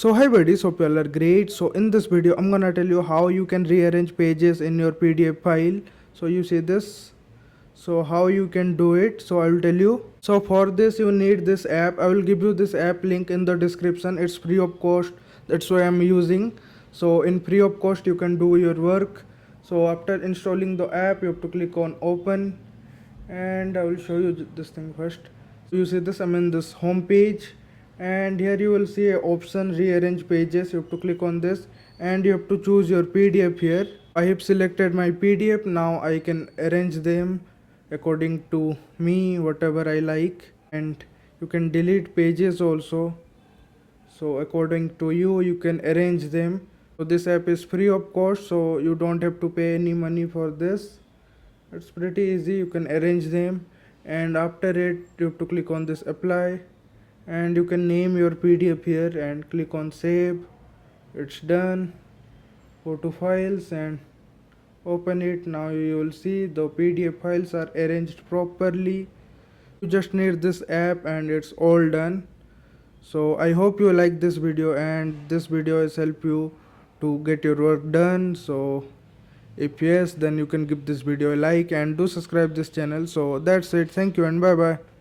So hi buddies, hope you all are great. So in this video I'm gonna tell you how you can rearrange pages in your PDF file. So you see this, so how you can do it, so I will tell you. So for this you need this app. I will give you this app link in the description. It's free of cost, that's why I'm using. So in free of cost you can do your work. So after installing the app you have to click on open, and I will show you this thing first. So you see this, I'm in this home page, and here you will see a option rearrange pages. You have to click on this and you have to choose your PDF here. I have selected my PDF. Now I can arrange them according to me, whatever I like, and you can delete pages also. So according to you, you can arrange them. So this app is free of cost, so you don't have to pay any money for this. It's pretty easy, you can arrange them, and after it you have to click on this apply, and you can name your PDF here and click on save. It's done. Go to files and open it. Now you will see the PDF files are arranged properly. You just need this app and it's all done. So I hope you like this video and this video has helped you to get your work done. So if yes, then you can give this video a like and do subscribe this channel. So that's it, thank you and bye bye.